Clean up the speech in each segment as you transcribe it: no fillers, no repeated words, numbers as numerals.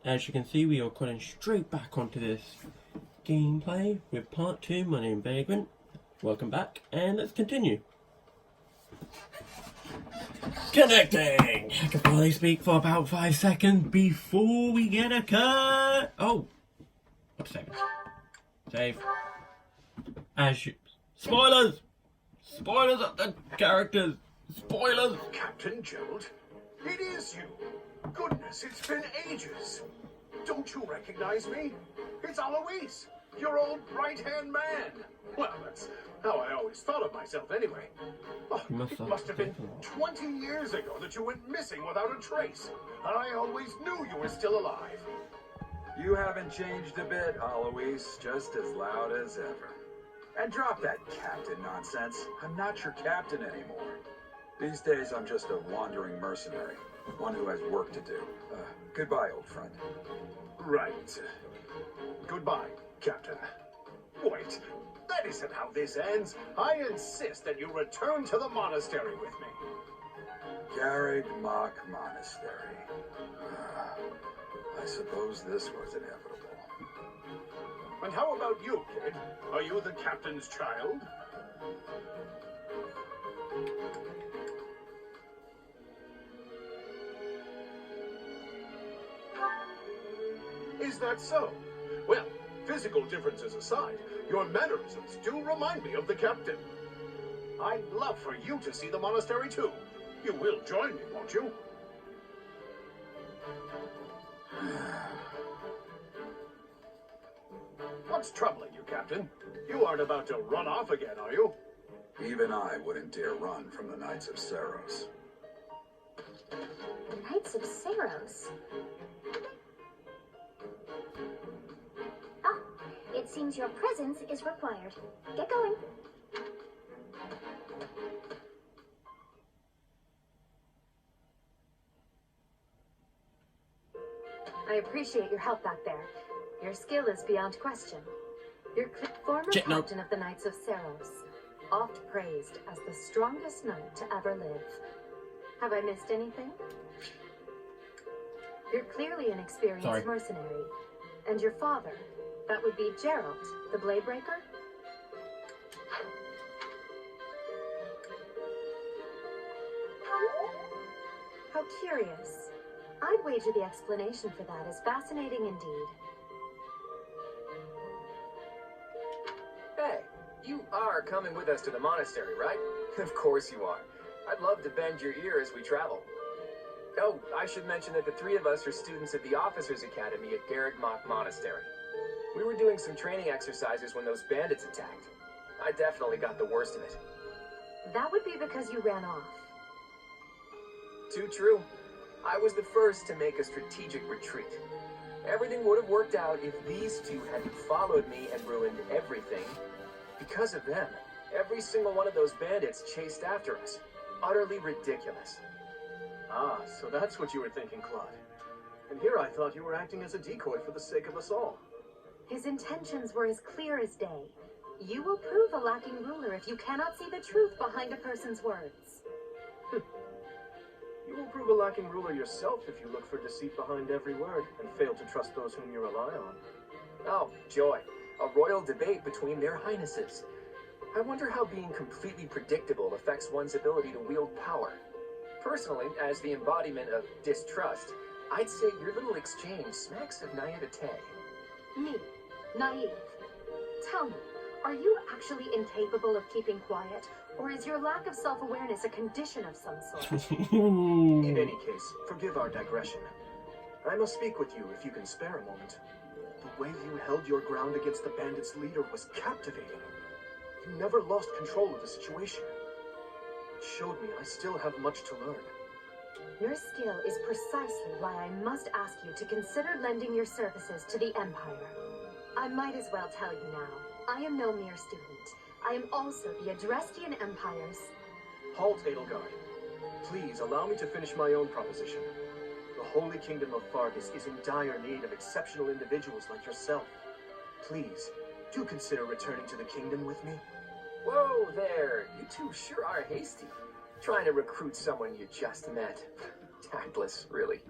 as you can see, we are cutting straight back onto this gameplay with part 2. My name is Vagrant. Welcome back, and let's continue. Connecting! I can probably speak for about 5 seconds before we get a cut. Oh, what a second. Save. As you... Spoilers! Spoilers of the characters! Spoilers! Captain Gerald, it is you. Goodness, it's been ages. Don't you recognize me? It's Alois, your old right-hand man. Well, that's how I always thought of myself anyway. Oh, it must have been 20 years ago that you went missing without a trace. And I always knew you were still alive. You haven't changed a bit, Alois. Just as loud as ever. And drop that captain nonsense. I'm not your captain anymore. These days, I'm just a wandering mercenary. One who has work to do. Goodbye, old friend. Right. Goodbye, Captain. Wait, that isn't how this ends. I insist that you return to the monastery with me. Garrig Mach Monastery. I suppose this was inevitable. And how about you, kid? Are you the captain's child? Is that so? Well, physical differences aside, your mannerisms do remind me of the captain. I'd love for you to see the monastery too. You will join me, won't you? What's troubling you, Captain? You aren't about to run off again, are you? Even I wouldn't dare run from the Knights of Saros. The Knights of Saros? Ah, it seems your presence is required. Get going. I appreciate your help back there. Your skill is beyond question. You're former captain of the Knights of Saros, oft praised as the strongest knight to ever live. Have I missed anything? You're clearly an experienced mercenary. And your father, that would be Gerald, the Blade Breaker? How curious. I'd wager the explanation for that is fascinating indeed. Hey, you are coming with us to the monastery, right? Of course you are. I'd love to bend your ear as we travel. Oh, I should mention that the three of us are students at the Officers' Academy at Garrig Mach Monastery. We were doing some training exercises when those bandits attacked. I definitely got the worst of it. That would be because you ran off. Too true. I was the first to make a strategic retreat. Everything would have worked out if these two hadn't followed me and ruined everything. Because of them, every single one of those bandits chased after us. Utterly ridiculous. Ah, so that's what you were thinking, Claude. And here I thought you were acting as a decoy for the sake of us all. His intentions were as clear as day. You will prove a lacking ruler if you cannot see the truth behind a person's words. You will prove a lacking ruler yourself if you look for deceit behind every word and fail to trust those whom you rely on. Oh, joy. A royal debate between their highnesses. I wonder how being completely predictable affects one's ability to wield power. Personally, as the embodiment of distrust, I'd say your little exchange smacks of naivete. Me? Naive? Tell me, are you actually incapable of keeping quiet? Or is your lack of self-awareness a condition of some sort? In any case, forgive our digression. I must speak with you if you can spare a moment. The way you held your ground against the bandits' leader was captivating. You never lost control of the situation. It showed me I still have much to learn. Your skill is precisely why I must ask you to consider lending your services to the Empire. I might as well tell you now, I am no mere student. I am also the Adrestian Empire's... Halt, Edelgard. Please allow me to finish my own proposition. The Holy Kingdom of Fargus is in dire need of exceptional individuals like yourself. Please, do consider returning to the kingdom with me. Whoa there, you two sure are hasty. Trying to recruit someone you just met. Tactless, really.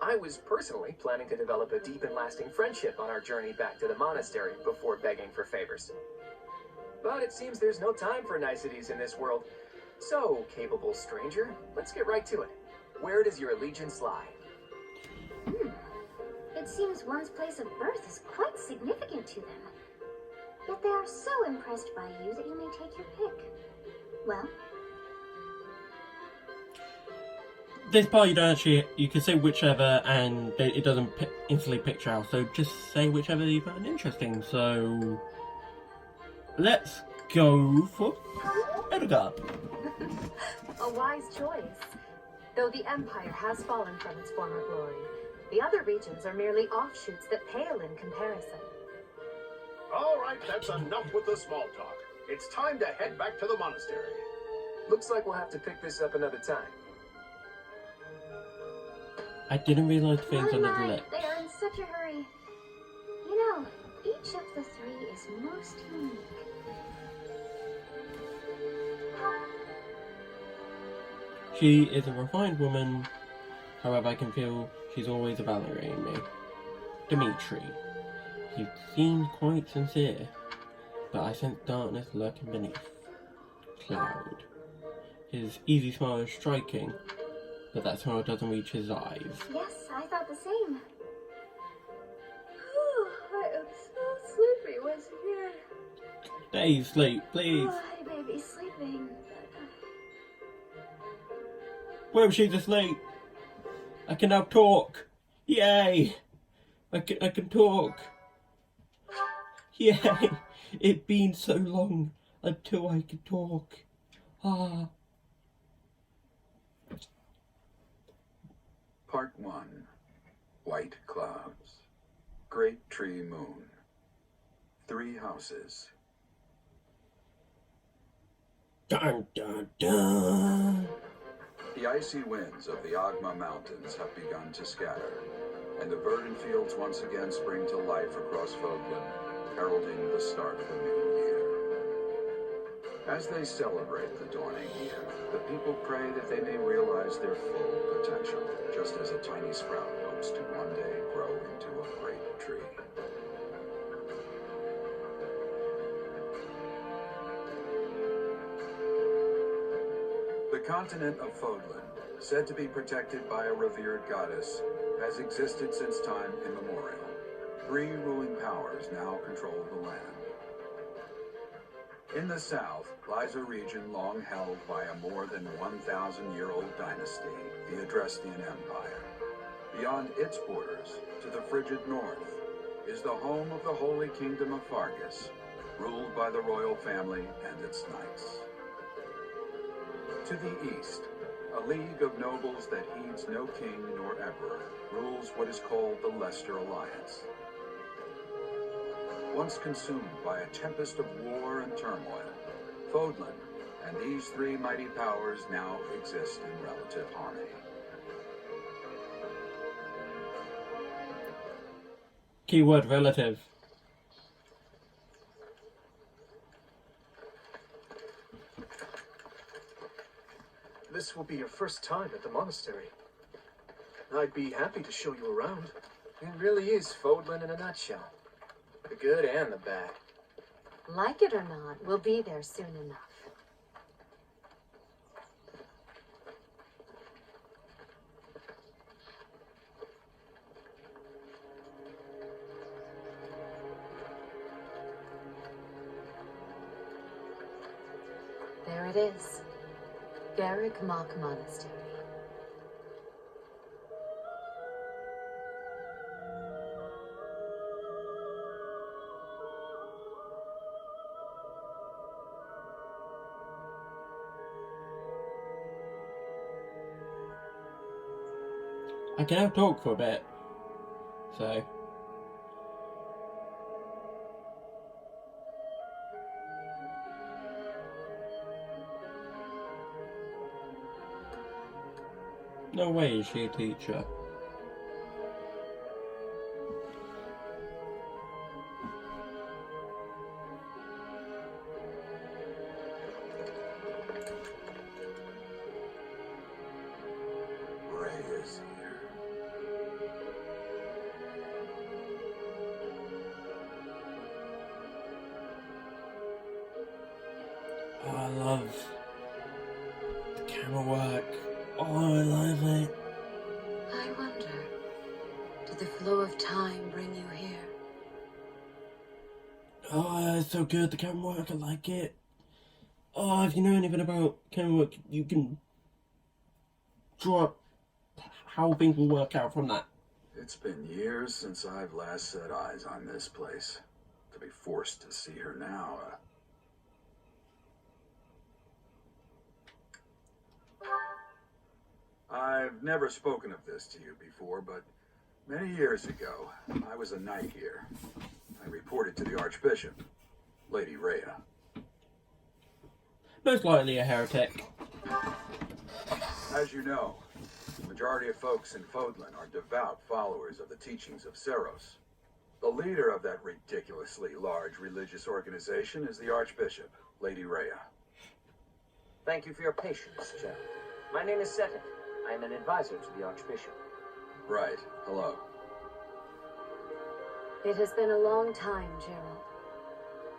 I was personally planning to develop a deep and lasting friendship on our journey back to the monastery before begging for favors. But it seems there's no time for niceties in this world. So, capable stranger, let's get right to it. Where does your allegiance lie? It seems one's place of birth is quite significant to them. Yet they are so impressed by you that you may take your pick. Well, This part you don't actually, you can say whichever and it doesn't instantly picture out, so just say whichever you find interesting. So, let's go for Edgar. A wise choice. Though the Empire has fallen from its former glory, the other regions are merely offshoots that pale in comparison. All right, that's enough with the small talk. It's time to head back to the monastery. Looks like we'll have to pick this up another time. I didn't realize things on the my, lip. they are in such a hurry. You know, each of the three is most unique. She is a refined woman, however I can feel she's always evaluating me. Dimitri. He seems quite sincere, but I sense darkness lurking beneath. Cloud. His easy smile is striking, but that smile doesn't reach his eyes. Yes, I thought the same. I am so sleepy once again. Stay asleep, please. Oh, I may be sleeping. Where she's asleep. I can now talk. Yay! I can talk. Yay! It's been so long until I can talk. Ah. Part 1. White clouds. Great tree moon. 3 houses. Dun dun dun. The icy winds of the Agma Mountains have begun to scatter, and the verdant fields once again spring to life across Fogland, heralding the start of a new year. As they celebrate the dawning year, the people pray that they may realize their full potential, just as a tiny sprout hopes to one day grow into a great tree. The continent of Fogland, said to be protected by a revered goddess, has existed since time immemorial. 3 ruling powers now control the land. In the south lies a region long held by a more than 1,000-year-old dynasty, the Adrestian Empire. Beyond its borders, to the frigid north, is the home of the Holy Kingdom of Fargus, ruled by the royal family and its knights. To the east, a league of nobles that heeds no king nor emperor rules what is called the Leicester Alliance. Once consumed by a tempest of war and turmoil, Fogland and these 3 mighty powers now exist in relative harmony. Keyword relative. This will be your first time at the monastery. I'd be happy to show you around. It really is Fogland in a nutshell. The good and the bad. Like it or not, we'll be there soon enough. There it is. Garrick Mock Monastery. I can now talk for a bit. So. No way is she a teacher. Ray is here. love the camera work. Oh, I love it. I wonder, did the flow of time bring you here? Oh, it's so good, the camera work, I like it. Oh, if you know anything about camera work, you can draw up how things will work out from that. It's been years since I've last set eyes on this place. To be forced to see her now, I've never spoken of this to you before, but many years ago, I was a knight here. I reported to the Archbishop, Lady Rhea. Most likely a heretic. As you know, the majority of folks in Fodlan are devout followers of the teachings of Seros. The leader of that ridiculously large religious organization is the Archbishop, Lady Rhea. Thank you for your patience, Gerald. My name is Seven. I am an advisor to the Archbishop. Right. Hello. It has been a long time, Gerald.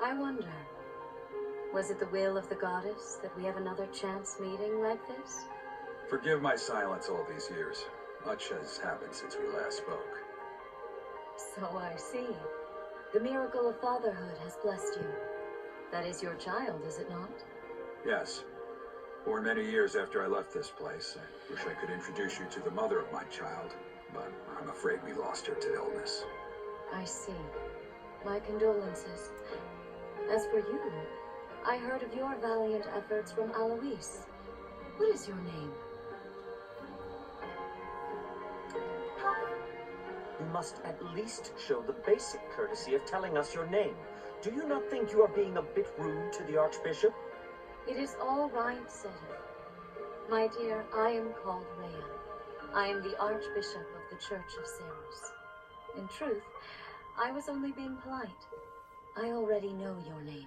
I wonder, was it the will of the goddess that we have another chance meeting like this? Forgive my silence all these years. Much has happened since we last spoke. So I see. The miracle of fatherhood has blessed you. That is your child, is it not? Yes. Born many years after I left this place. I wish I could introduce you to the mother of my child, but I'm afraid we lost her to illness. I see. My condolences. As for you, I heard of your valiant efforts from Alois. What is your name? You must at least show the basic courtesy of telling us your name. Do you not think you are being a bit rude to the Archbishop? It is all right, Seven. My dear, I am called Rhea. I am the Archbishop of the Church of Seros. In truth, I was only being polite. I already know your name,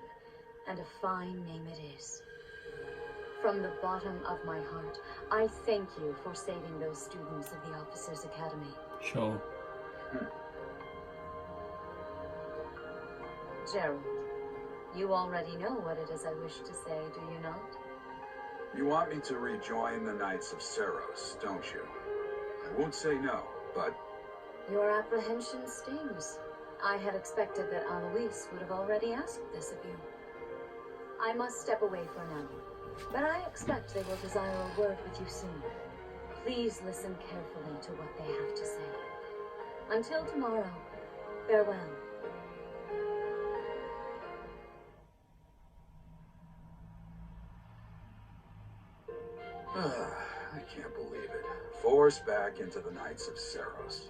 and a fine name it is. From the bottom of my heart, I thank you for saving those students of the Officers' Academy. Sure. Gerald, you already know what it is I wish to say, do you not? You want me to rejoin the Knights of Seros, don't you? I won't say no, but... Your apprehension stings. I had expected that Alois would have already asked this of you. I must step away for now, but I expect they will desire a word with you soon. Please listen carefully to what they have to say. Until tomorrow, farewell. I can't believe it. Forced back into the Knights of Seros.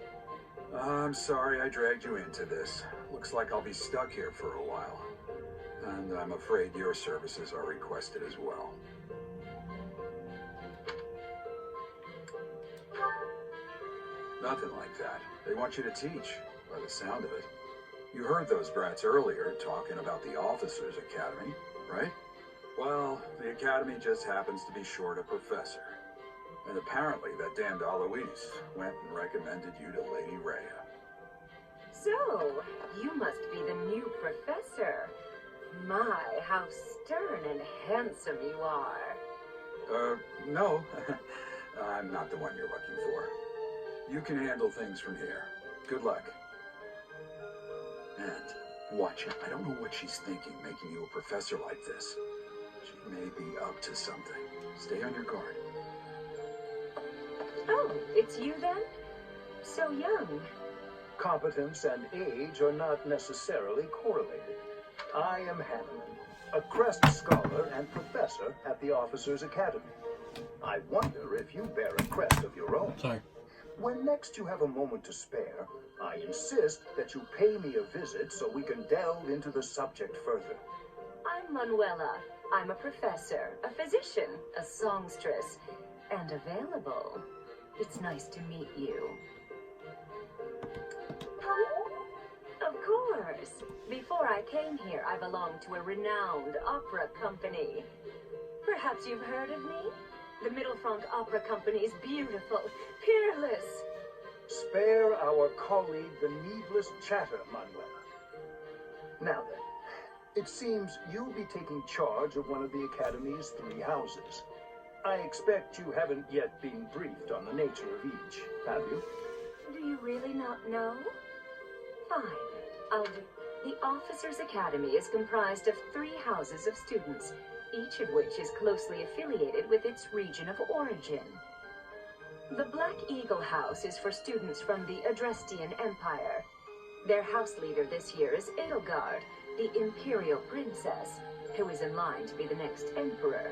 I'm sorry I dragged you into this. Looks like I'll be stuck here for a while. And I'm afraid your services are requested as well. Nothing like that. They want you to teach, by the sound of it. You heard those brats earlier talking about the Officers' Academy, right? Well, the Academy just happens to be short a professor. And apparently that damned Alois went and recommended you to Lady Rhea. So, you must be the new professor. My, how stern and handsome you are. No. I'm not the one you're looking for. You can handle things from here. Good luck. And watch it. I don't know what she's thinking, making you a professor like this. She may be up to something. Stay on your guard. Oh, it's you then? So young. Competence and age are not necessarily correlated. I am Hanneman, a Crest Scholar and Professor at the Officers' Academy. I wonder if you bear a crest of your own. Sorry. When next you have a moment to spare, I insist that you pay me a visit so we can delve into the subject further. I'm Manuela. I'm a professor, a physician, a songstress, and available. It's nice to meet you. Of course. Before I came here, I belonged to a renowned opera company. Perhaps you've heard of me? The Middlefront Opera Company is beautiful, peerless. Spare our colleague the needless chatter, Manuela. Now then, It seems you'll be taking charge of one of the Academy's 3 houses. I expect you haven't yet been briefed on the nature of each, have you? Do you really not know? Fine. I'll do. The Officers' Academy is comprised of 3 houses of students, each of which is closely affiliated with its region of origin. The Black Eagle House is for students from the Adrestian Empire. Their house leader this year is Edelgard, the Imperial Princess, who is in line to be the next Emperor.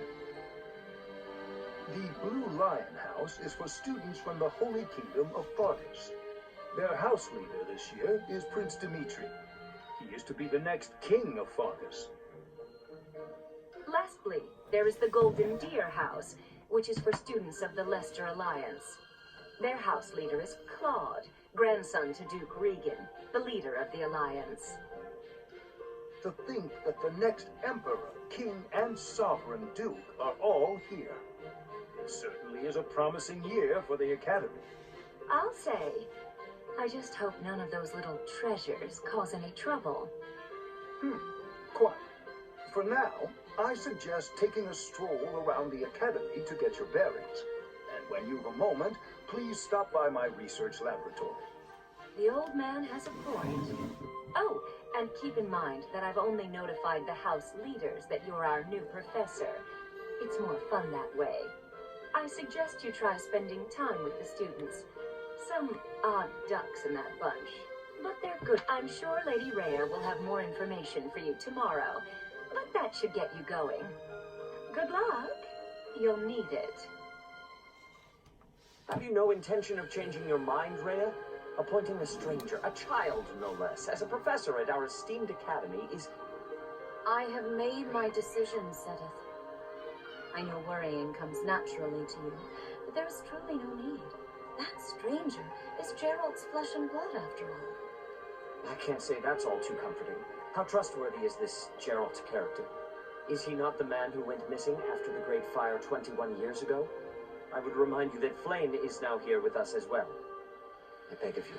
The Blue Lion House is for students from the Holy Kingdom of Fargus. Their house leader this year is Prince Dimitri. He is to be the next king of Fargus. Lastly, there is the Golden Deer House, which is for students of the Leicester Alliance. Their house leader is Claude, grandson to Duke Regan, the leader of the Alliance. To think that the next Emperor, King, and Sovereign Duke are all here. It certainly is a promising year for the Academy. I'll say. I just hope none of those little treasures cause any trouble. Quite. For now, I suggest taking a stroll around the Academy to get your bearings. And when you've a moment, please stop by my research laboratory. The old man has a point. Oh, and keep in mind that I've only notified the house leaders that you're our new professor. It's more fun that way. I suggest you try spending time with the students. Some odd ducks in that bunch, but they're good. I'm sure Lady Rhea will have more information for you tomorrow, but that should get you going. Good luck. You'll need it. Have you no intention of changing your mind, Rhea? Appointing a stranger, a child no less, as a professor at our esteemed academy is... I have made my decision, Sedith. I know worrying comes naturally to you, but there is truly no need. That stranger is Gerald's flesh and blood, after all. I can't say that's all too comforting. How trustworthy is this Gerald character? Is he not the man who went missing after the Great Fire 21 years ago? I would remind you that Flame is now here with us as well. I beg of you,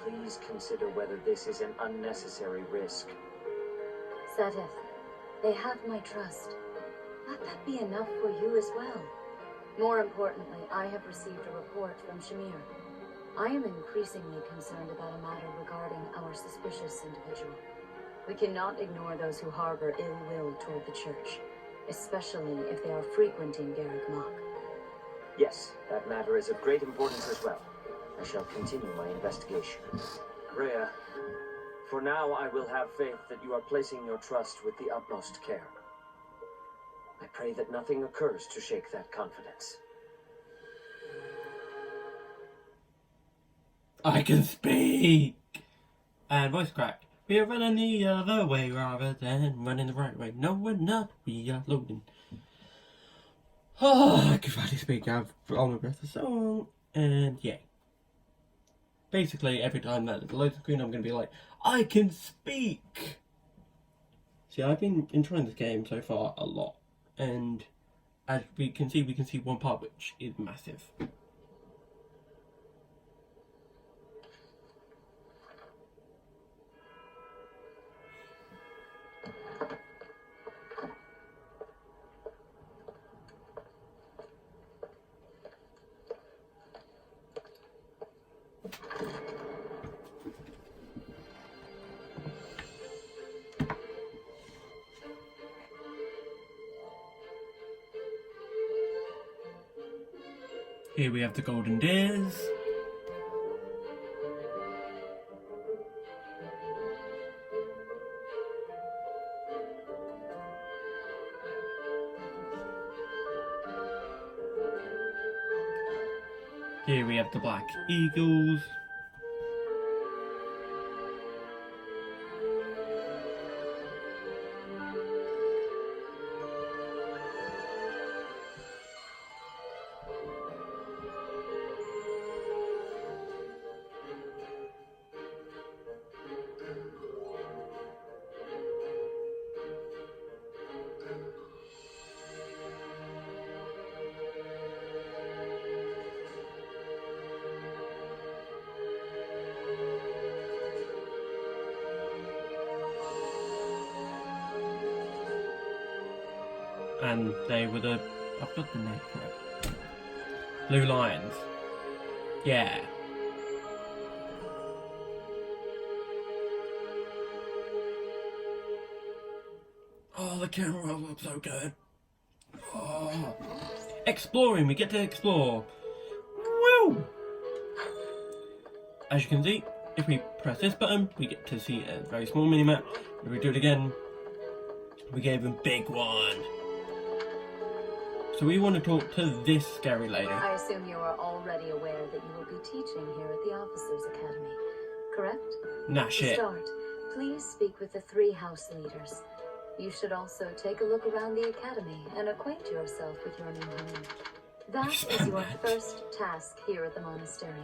please consider whether this is an unnecessary risk. Sedith, they have my trust. Let that be enough for you as well. More importantly, I have received a report from Shamir. I am increasingly concerned about a matter regarding our suspicious individual. We cannot ignore those who harbor ill will toward the church, especially if they are frequenting Garrick Mach. Yes, that matter is of great importance as well. I shall continue my investigation. Rhea, for now I will have faith that you are placing your trust with the utmost care. I pray that nothing occurs to shake that confidence. I can speak! And voice crack. We are running the other way rather than running the right way. No, we're not. We are loading. Oh, I can finally speak. I've on my breath for so long. And yeah. Basically, every time that there's a loading screen, I'm going to be like, I can speak! See, I've been enjoying this game so far a lot. And as we can see one part which is massive. Here we have the Golden Deers. Here we have the Black Eagles. And they were the... I've got the name for it. Blue Lions. Yeah. Oh, the camera looks so good. Oh. Exploring, we get to explore. Woo! As you can see, if we press this button, we get to see a very small mini-map. If we do it again, we get a big one. So we want to talk to this scary lady. I assume you are already aware that you will be teaching here at the Officers Academy, correct? Nah, To shit. start, please speak with the 3 house leaders. You should also take a look around the academy and acquaint yourself with your new home. That is your Expand. first task here at the monastery.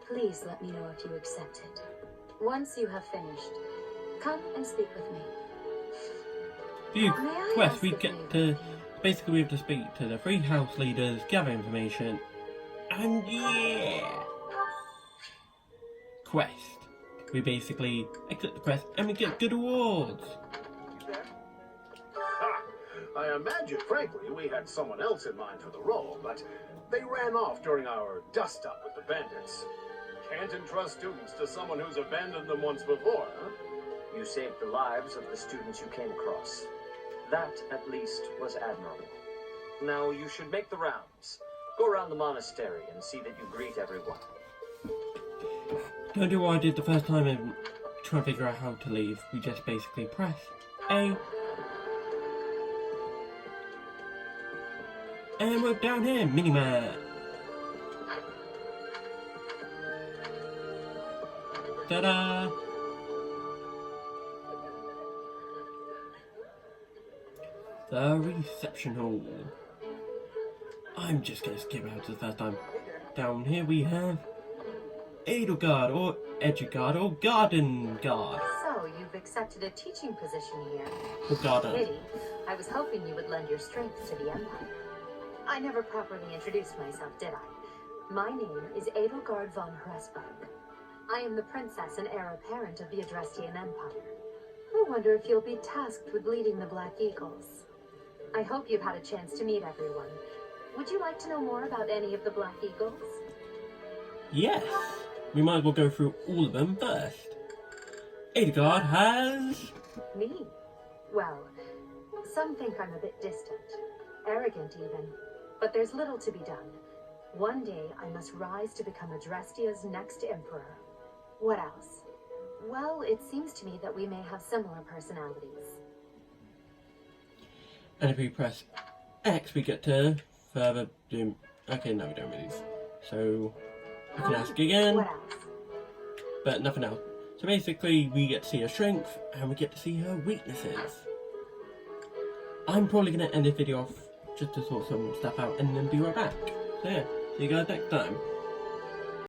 Please let me know if you accept it. Once you have finished, come and speak with me. Few May I quests ask we a get favor to... of you? Basically, we have to speak to the 3 house leaders, gather information, and yeah! Quest. We basically exit the quest and we get good awards. Ha! I imagine, frankly, we had someone else in mind for the role, but they ran off during our dust-up with the bandits. Can't entrust students to someone who's abandoned them once before, huh? You saved the lives of the students you came across. That, at least, was admirable. Now you should make the rounds. Go around the monastery and see that you greet everyone. Don't do what I did the first time and try to figure out how to leave. We just basically press A. And we're down here, mini-map. Ta-da! The reception hall. I'm just gonna skip out to the first time. Down here we have Edelgard or Edgeguard or Garden Guard. So, you've accepted a teaching position here. Or Garden. Pity. I was hoping you would lend your strength to the Empire. I never properly introduced myself, did I? My name is Edelgard von Hresberg. I am the princess and heir apparent of the Adrestian Empire. I wonder if you'll be tasked with leading the Black Eagles. I hope you've had a chance to meet everyone. Would you like to know more about any of the Black Eagles? Yes. We might as well go through all of them first. Edelgard has... Me? Well, some think I'm a bit distant, arrogant even, but there's little to be done. One day I must rise to become Adrestia's next emperor. What else? Well, it seems to me that we may have similar personalities. And if we press X, we get to further do... Okay, no, we don't really. So, we can ask again, What else? but nothing else. So basically, we get to see her strength, and we get to see her weaknesses. I'm probably going to end this video off just to sort some stuff out, and then be right back. So yeah, see you guys next time.